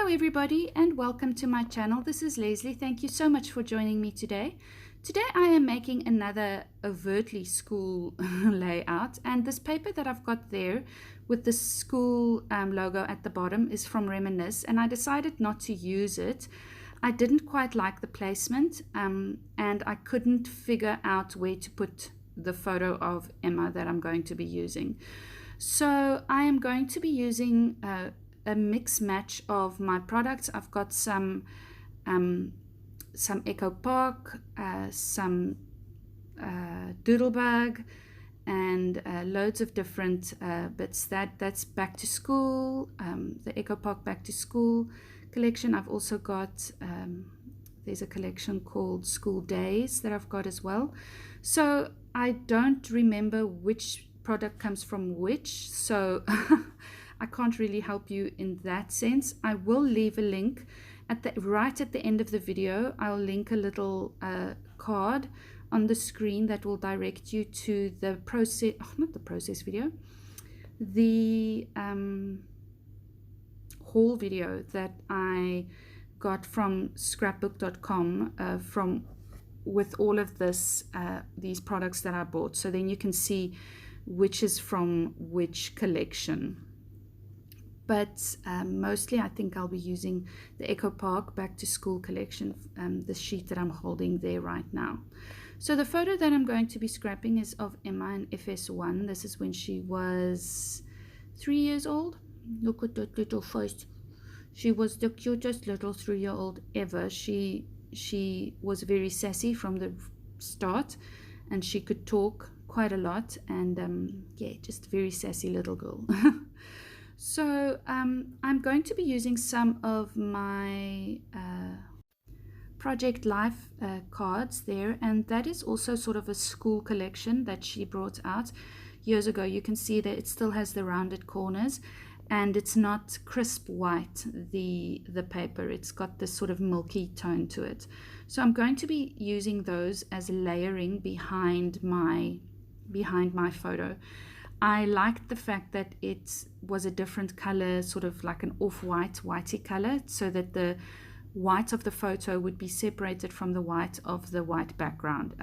Hello everybody and welcome to my channel. This is Leslie. Thank you so much for joining me today. Today I am making another overtly school layout, and this paper that I've got there with the school logo at the bottom is from Reminisce, and I decided not to use it. I didn't quite like the placement and I couldn't figure out where to put the photo of Emma that I'm going to be using. So I am going to be using a mix match of my products. I've got some Echo Park, some Doodlebug, and loads of different bits. That's back to school, the Echo Park back to school collection. I've also got there's a collection called School Days that I've got as well. So I don't remember which product comes from which, so I can't really help you in that sense. I will leave a link right at the end of the video. I'll link a little card on the screen that will direct you to the process, not the process video, the haul video that I got from scrapbook.com with all of these products that I bought. So then you can see which is from which collection. But mostly I think I'll be using the Echo Park Back to School collection, the sheet that I'm holding there right now. So the photo that I'm going to be scrapping is of Emma in FS1. This is when she was 3 years old. Look at that little face. She was the cutest little 3-year-old ever. She was very sassy from the start, and she could talk quite a lot, and yeah, just a very sassy little girl. So I'm going to be using some of my Project Life cards there, and that is also sort of a school collection that she brought out years ago. You can see that it still has the rounded corners, and it's not crisp white, the paper. It's got this sort of milky tone to it. So I'm going to be using those as layering behind my photo. I liked the fact that it was a different color, sort of like an off-white, whitey color, so that the white of the photo would be separated from the white of the white background.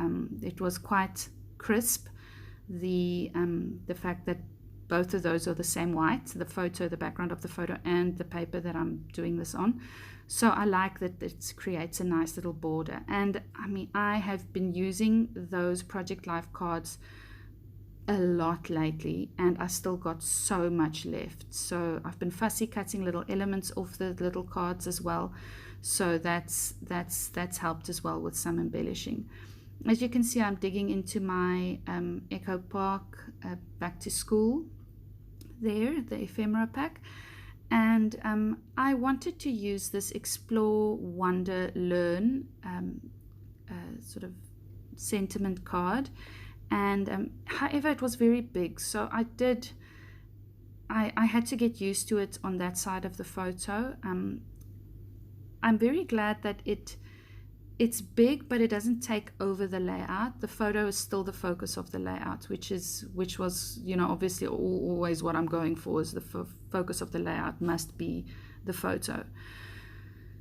It was quite crisp, the fact that both of those are the same white, the photo, the background of the photo, and the paper that I'm doing this on. So I like that it creates a nice little border. And I mean, I have been using those Project Life cards a lot lately, and I still got so much left. So I've been fussy cutting little elements off the little cards as well. So that's helped as well with some embellishing. As you can see, I'm digging into my Echo Park Back to School there, the ephemera pack, and I wanted to use this Explore, Wonder, Learn sort of sentiment card. And however, it was very big, so I had to get used to it on that side of the photo. I'm very glad that it's big, but it doesn't take over the layout. The photo is still the focus of the layout, which was, you know, obviously always what I'm going for, is the focus of the layout must be the photo.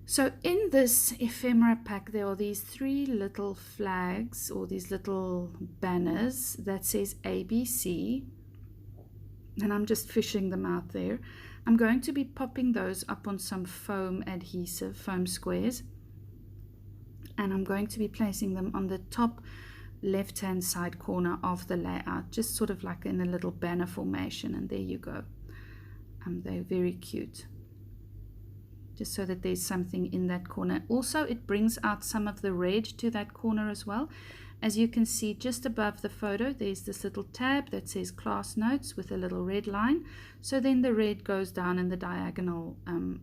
So in this ephemera pack, there are these 3 little flags, or these little banners that says ABC, and I'm just fishing them out there. I'm going to be popping those up on some foam adhesive, foam squares, and I'm going to be placing them on the top left-hand side corner of the layout, just sort of like in a little banner formation, and there you go. They're very cute, just so that there's something in that corner. Also, it brings out some of the red to that corner as well. As you can see, just above the photo, there's this little tab that says class notes with a little red line. So then the red goes down in the diagonal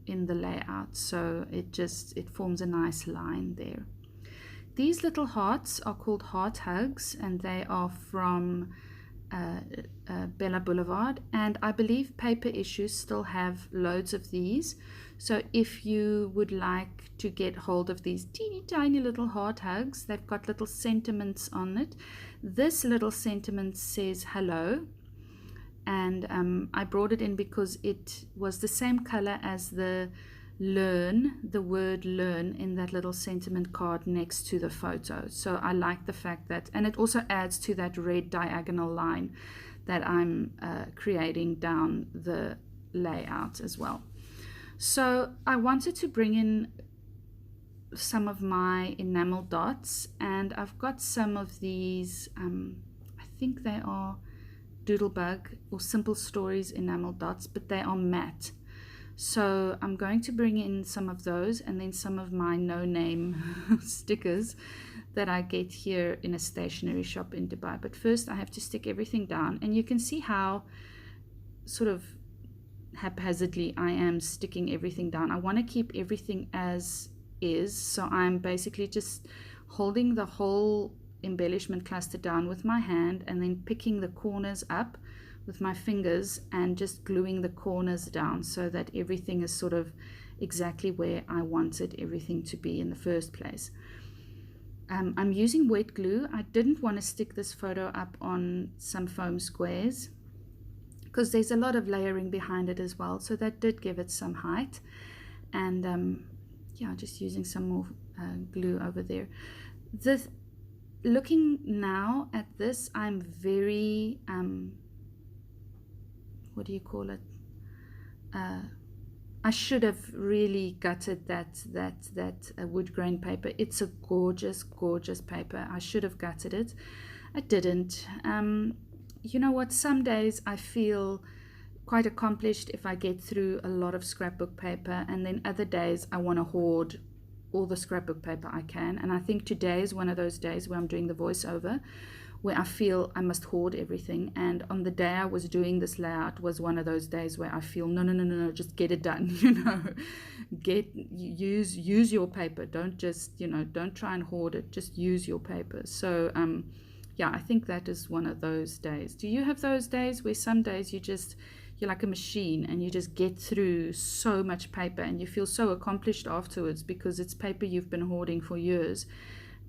in the layout. So it forms a nice line there. These little hearts are called Heart Hugs, and they are from Bella Boulevard, and I believe Paper Issues still have loads of these. So if you would like to get hold of these teeny tiny little heart hugs, they've got little sentiments on it. This little sentiment says hello, and I brought it in because it was the same color as the learn, the word learn, in that little sentiment card next to the photo. So I like the fact that, and it also adds to that red diagonal line that I'm creating down the layout as well. So I wanted to bring in some of my enamel dots, and I've got some of these, I think they are Doodlebug or Simple Stories enamel dots, but they are matte. So I'm going to bring in some of those, and then some of my no-name stickers that I get here in a stationery shop in Dubai. But first I have to stick everything down, and you can see how sort of haphazardly I am sticking everything down. I want to keep everything as is, so I'm basically just holding the whole embellishment cluster down with my hand, and then picking the corners up with my fingers and just gluing the corners down so that everything is sort of exactly where I wanted everything to be in the first place. I'm using wet glue. I didn't want to stick this photo up on some foam squares because there's a lot of layering behind it as well, so that did give it some height. And yeah, just using some more glue over there. Looking now at this, I'm very what do you call it? I should have really gutted that wood grain paper. It's a gorgeous, gorgeous paper. I should have gutted it. I didn't. You know what? Some days I feel quite accomplished if I get through a lot of scrapbook paper, and then other days I want to hoard all the scrapbook paper I can. And I think today is one of those days where I'm doing the voiceover, where I feel I must hoard everything. And on the day I was doing this layout was one of those days where I feel no, just get it done. Use your paper. Don't just, don't try and hoard it, just use your paper. So yeah, I think that is one of those days. Do you have those days where some days you're like a machine and you just get through so much paper and you feel so accomplished afterwards because it's paper you've been hoarding for years,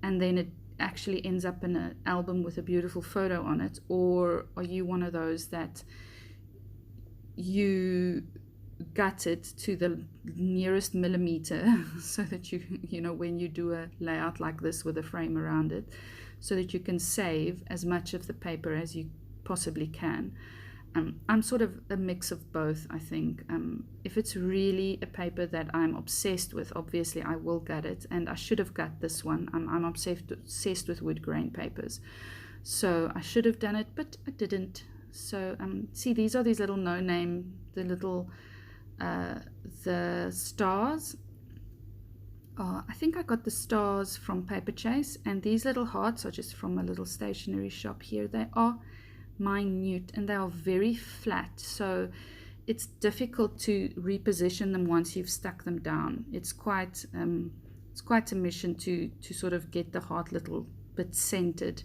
and then it actually ends up in an album with a beautiful photo on it? Or are you one of those that you gut it to the nearest millimeter so that when you do a layout like this with a frame around it, so that you can save as much of the paper as you possibly can? I'm sort of a mix of both, I think. If it's really a paper that I'm obsessed with, obviously I will gut it, and I should have gut this one. I'm obsessed with wood grain papers, so I should have done it, but I didn't. So see, these are these little no-name, the little the stars. I think I got the stars from Paper Chase, and these little hearts are just from a little stationery shop here. They are minute and they are very flat, so it's difficult to reposition them once you've stuck them down. It's quite a mission to sort of get the heart little bit centered.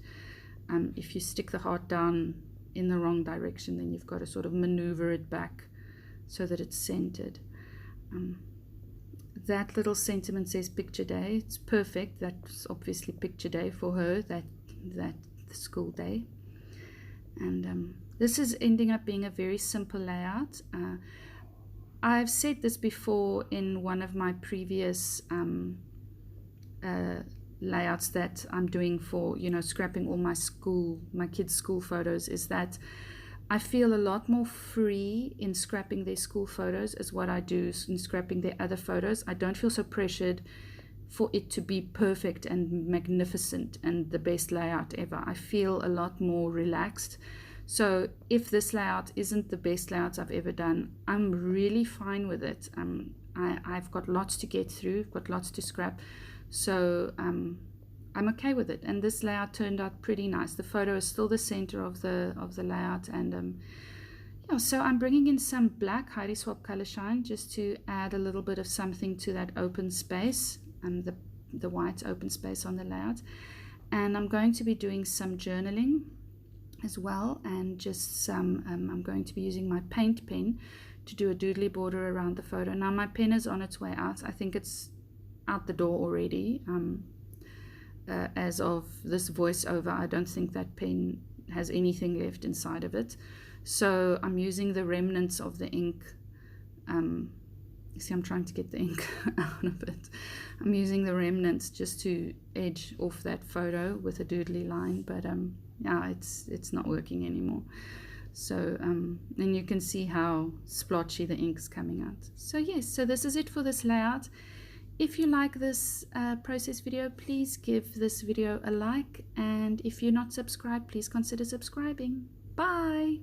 If you stick the heart down in the wrong direction, then you've got to sort of maneuver it back so that it's centered. That little sentiment says picture day. It's perfect. That's obviously picture day for her, that school day. And this is ending up being a very simple layout. I've said this before in one of my previous layouts that I'm doing for, scrapping all my kids' school photos, is that I feel a lot more free in scrapping their school photos as what I do in scrapping their other photos. I don't feel so pressured for it to be perfect and magnificent and the best layout ever. I feel a lot more relaxed. So if this layout isn't the best layout I've ever done, I'm really fine with it. I've got lots to get through, I've got lots to scrap, so I'm okay with it. And this layout turned out pretty nice. The photo is still the center of the layout, and yeah, so I'm bringing in some black Heidi Swapp Color Shine just to add a little bit of something to that open space, the white open space on the layout. And I'm going to be doing some journaling as well, and just some I'm going to be using my paint pen to do a doodly border around the photo. Now my pen is on its way out. I think it's out the door already. As of this voiceover, I don't think that pen has anything left inside of it, so I'm using the remnants of the ink You see, I'm trying to get the ink out of it. I'm using the remnants just to edge off that photo with a doodly line, but yeah, it's not working anymore. So then you can see how splotchy the ink's coming out. So yes, so this is it for this layout. If you like this process video, please give this video a like, and if you're not subscribed, please consider subscribing. Bye!